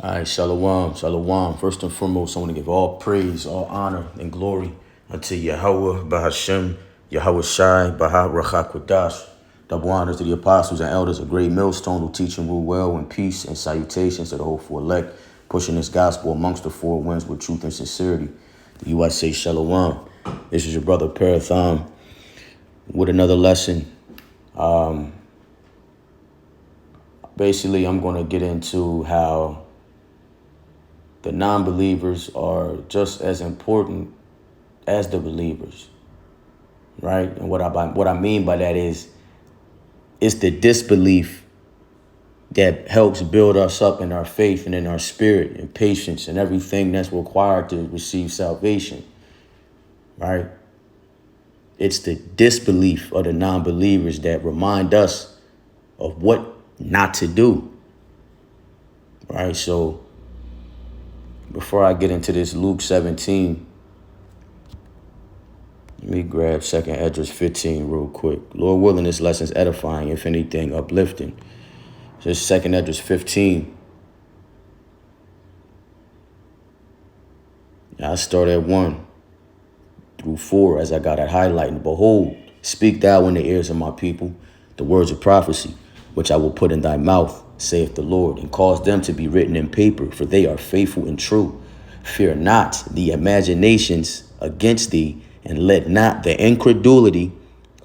All right, shalom, shalom. First and foremost, I want to give all praise, all honor, and glory unto Yahweh, Bahashem, Yahweh Shai, Baha Rachakwadash. Double honors to the apostles and elders, a great millstone who teach and rule well in peace and salutations to the hopeful elect, pushing this gospel amongst the four winds with truth and sincerity. The USA Shalom. This is your brother Parathon with another lesson. Basically, I'm going to get into how the non-believers are just as important as the believers, right? And what I mean by that is, it's the disbelief that helps build us up in our faith and in our spirit and patience and everything that's required to receive salvation, right? It's the disbelief of the non-believers that remind us of what not to do, right? So before I get into this Luke 17, let me grab 2nd Esdras 15 real quick. Lord willing, this lesson's edifying, if anything, uplifting. So it's 2nd Esdras 15. I start at 1 through 4 as I got it highlighting. Behold, speak thou in the ears of my people the words of prophecy, which I will put in thy mouth, saith the Lord, and cause them to be written in paper, for they are faithful and true. Fear not the imaginations against thee, and let not the incredulity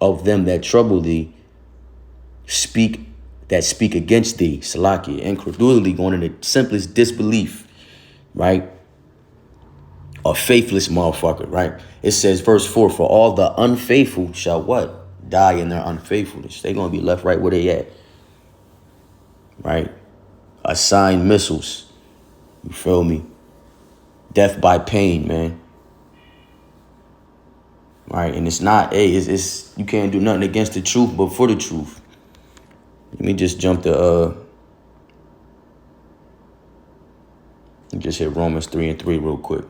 of them that trouble thee speak against thee. Salakia, incredulity going into simplest disbelief, right? A faithless motherfucker, right? It says, verse 4, for all the unfaithful shall what? Die in their unfaithfulness. They're going to be left right where they at, right? Assigned missiles, you feel me? Death by pain, man. Right, and it's not, it's you can't do nothing against the truth, but for the truth. Let me just jump to just hit Romans 3:3 real quick.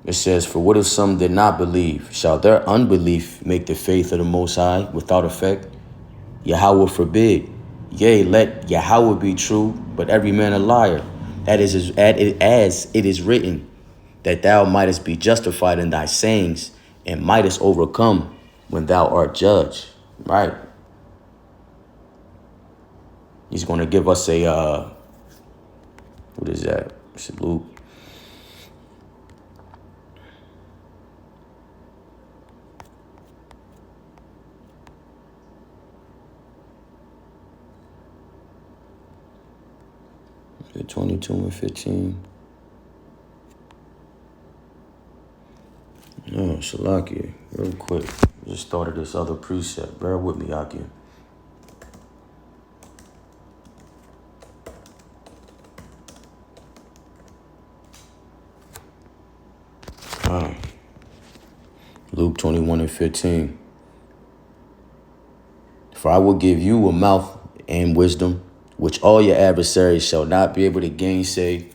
It says, for what if some did not believe? Shall their unbelief make the faith of the Most High without effect? Yahweh forbid. Yea, let Yahweh be true, but every man a liar. As it is written, that thou mightest be justified in thy sayings, and mightest overcome when thou art judged. Right? He's going to give us a, what is that? It's Luke. Okay, 22 and 15. Oh, Shalakia, real quick. Just started this other precept. Bear with me, Akia. Luke 21 and 15. For I will give you a mouth and wisdom, which all your adversaries shall not be able to gainsay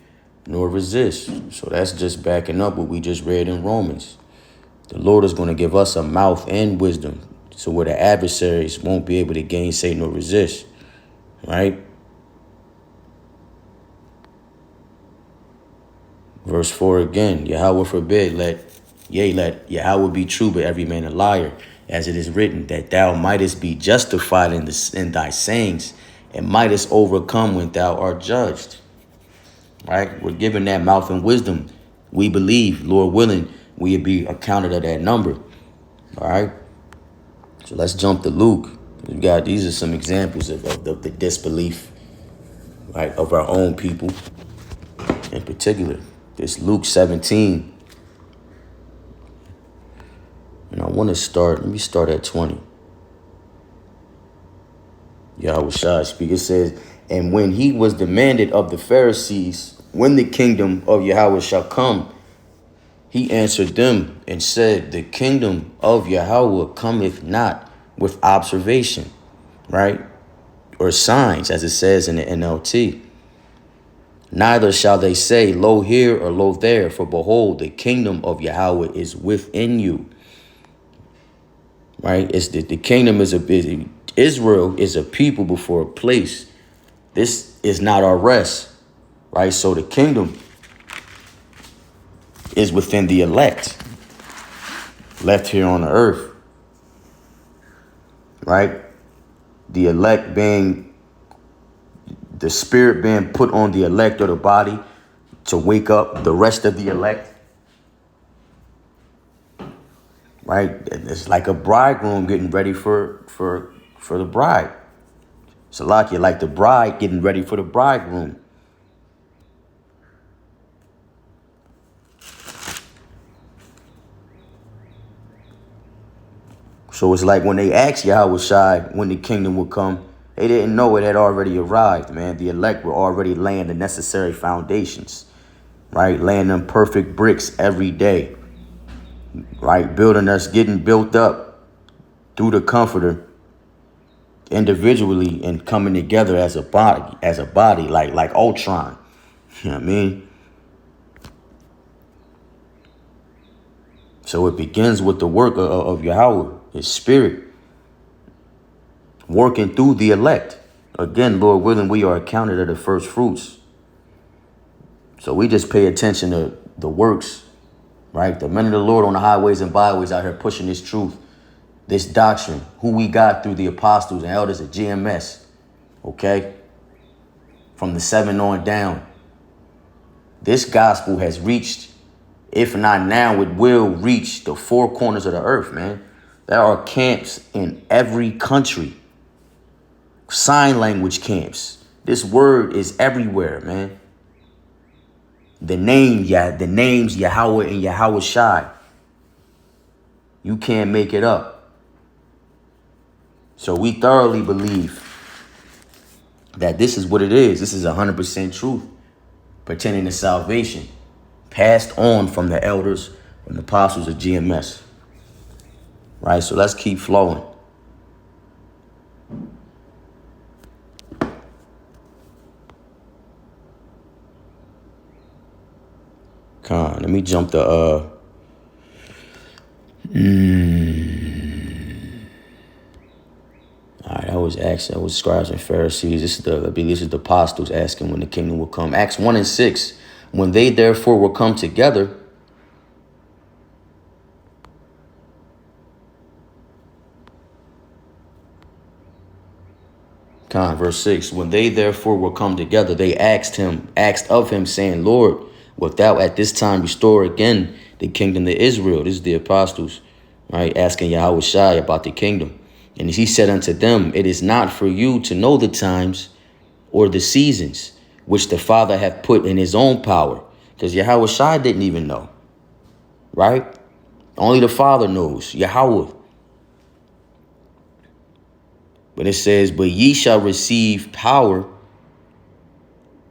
nor resist. So that's just backing up what we just read in Romans. The Lord is going to give us a mouth and wisdom, so where the adversaries won't be able to gainsay nor resist, right? Verse 4 again, Yahweh forbid, let Yahweh be true, but every man a liar, as it is written, that thou mightest be justified in thy sayings, and mightest overcome when thou art judged. Right? We're given that mouth and wisdom. We believe, Lord willing, we'll be accounted of that number. All right? So let's jump to Luke. These are some examples of the disbelief, right, of our own people in particular. This Luke 17. And I want to let me start at 20. Yahweh Shai speak. It says, and when he was demanded of the Pharisees, when the kingdom of Yahweh shall come, he answered them and said, the kingdom of Yahweh cometh not with observation, right? Or signs, as it says in the NLT. Neither shall they say, lo here or lo there, for behold, the kingdom of Yahweh is within you. right? It's the kingdom Israel is a people before a place. This is not our rest, right? So the kingdom is within the elect, left here on the earth, right? The elect being the spirit being put on the elect or the body to wake up the rest of the elect, right? It's like a bridegroom getting ready for the bride. Salakia, like the bride getting ready for the bridegroom. So it's like when they asked Yahweh Shai when the kingdom would come, they didn't know it had already arrived, man. The elect were already laying the necessary foundations, right? Laying them perfect bricks every day, right? Building us, getting built up through the Comforter individually and coming together as a body, like Ultron. You know what I mean? So it begins with the work of Yahweh, his spirit, working through the elect. Again, Lord willing, we are accounted of the first fruits. So we just pay attention to the works, right? The men of the Lord on the highways and byways out here pushing this truth, this doctrine, who we got through the apostles and elders of GMS, okay? From the 7 on down. This gospel has reached, if not now, it will reach the 4 corners of the earth, man. There are camps in every country. Sign language camps. This word is everywhere, man. The names Yahweh and Yahweh Shai. You can't make it up. So we thoroughly believe that this is what it is. This is 100% truth pertaining to salvation, passed on from the elders, from the apostles of GMS. Right? So let's keep flowing. Let me jump to all right, that was scribes and Pharisees. I believe this is the apostles asking when the kingdom will come. Acts 1 and 6. When they therefore will come together, verse 6. When they therefore will come together, they asked of him, saying, Lord, wilt thou at this time restore again the kingdom to Israel? This is the apostles, right? Asking Yahweh Shai about the kingdom. And he said unto them, it is not for you to know the times or the seasons which the Father hath put in his own power. Because Yahweh Shai didn't even know, right? Only the Father knows, Yahweh. But it says, but ye shall receive power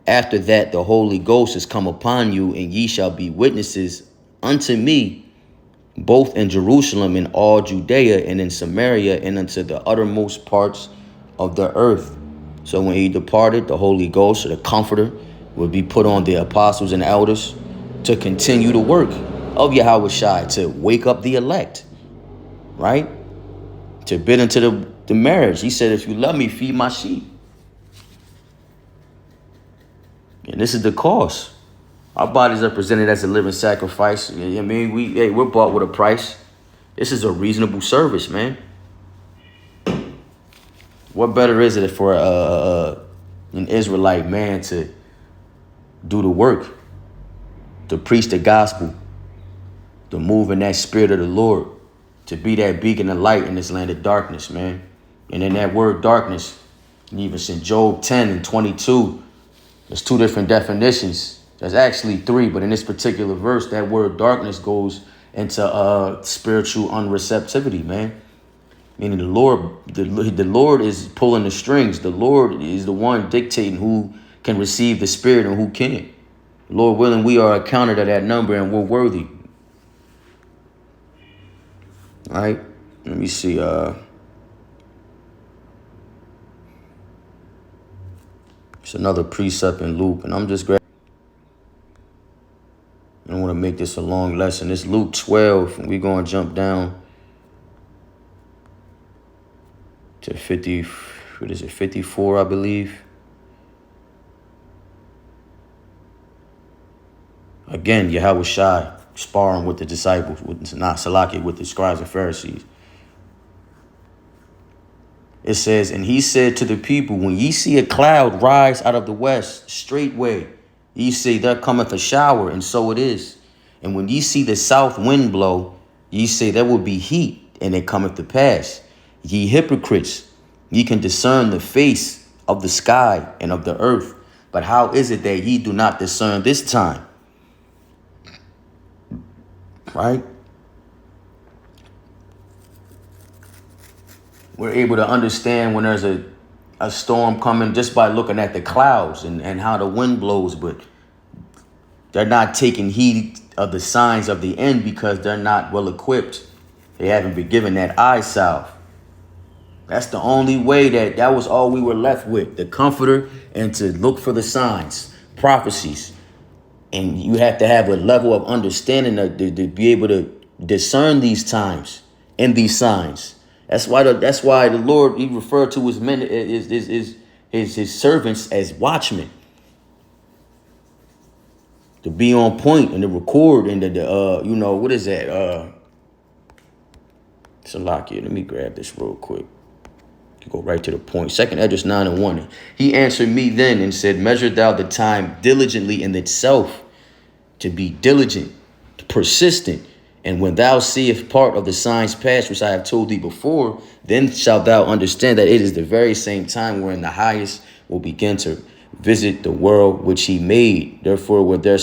after that the Holy Ghost is come upon you, and ye shall be witnesses unto me, both in Jerusalem and all Judea and in Samaria and unto the uttermost parts of the earth. So when he departed, the Holy Ghost, or the Comforter, would be put on the apostles and elders to continue the work of Yahweh Shai, to wake up the elect, right? To bid into the marriage. He said, if you love me, feed my sheep. And this is the cost. Our bodies are presented as a living sacrifice. You know what I mean? We're bought with a price. This is a reasonable service, man. What better is it for an Israelite man to do the work, to preach the gospel, to move in that spirit of the Lord, to be that beacon of light in this land of darkness, man. And in that word darkness, and even in Job 10 and 22, there's 2 different definitions. There's actually 3, but in this particular verse, that word darkness goes into spiritual unreceptivity, man. Meaning the Lord is pulling the strings. The Lord is the one dictating who can receive the Spirit and who can't. Lord willing, we are accounted of that number and we're worthy. All right, let me see. It's another precept in Luke, and I'm just grabbing. I don't want to make this a long lesson. It's Luke 12, and we're going to jump down to 50, what is it, 54, I believe. Again, Yahweh Shai sparring with the disciples, not Salaki, with the scribes and Pharisees. It says, and he said to the people, when ye see a cloud rise out of the west, straightway, ye say, there cometh a shower, and so it is. And when ye see the south wind blow, ye say, there will be heat, and it cometh to pass. Ye hypocrites, ye can discern the face of the sky and of the earth, but how is it that ye do not discern this time? Right? We're able to understand when there's a storm coming just by looking at the clouds and how the wind blows, but they're not taking heed of the signs of the end because they're not well equipped. They haven't been given that eye salve. That's the only way that was all we were left with, the comforter, and to look for the signs, prophecies. And you have to have a level of understanding to be able to discern these times and these signs. That's why the Lord, he referred to his men, his servants as watchmen, to be on point and to record and what is that? Salakia, let me grab this real quick. Go right to the point. 2 Esdras 9:1. He answered me then and said, measure thou the time diligently in itself, to be diligent, persistent. And when thou seest part of the signs past, which I have told thee before, then shalt thou understand that it is the very same time wherein the highest will begin to visit the world which he made. Therefore, when there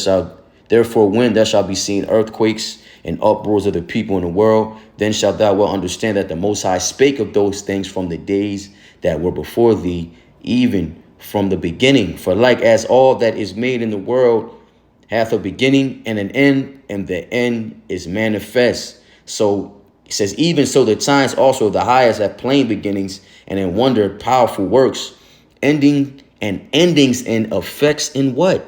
shall be seen earthquakes and uproars of the people in the world, then shalt thou well understand that the Most High spake of those things from the days that were before thee, even from the beginning. For like as all that is made in the world hath a beginning and an end, and the end is manifest. So it says, even so the times also of the highest have plain beginnings, and in wonder powerful works, endings and effects in what?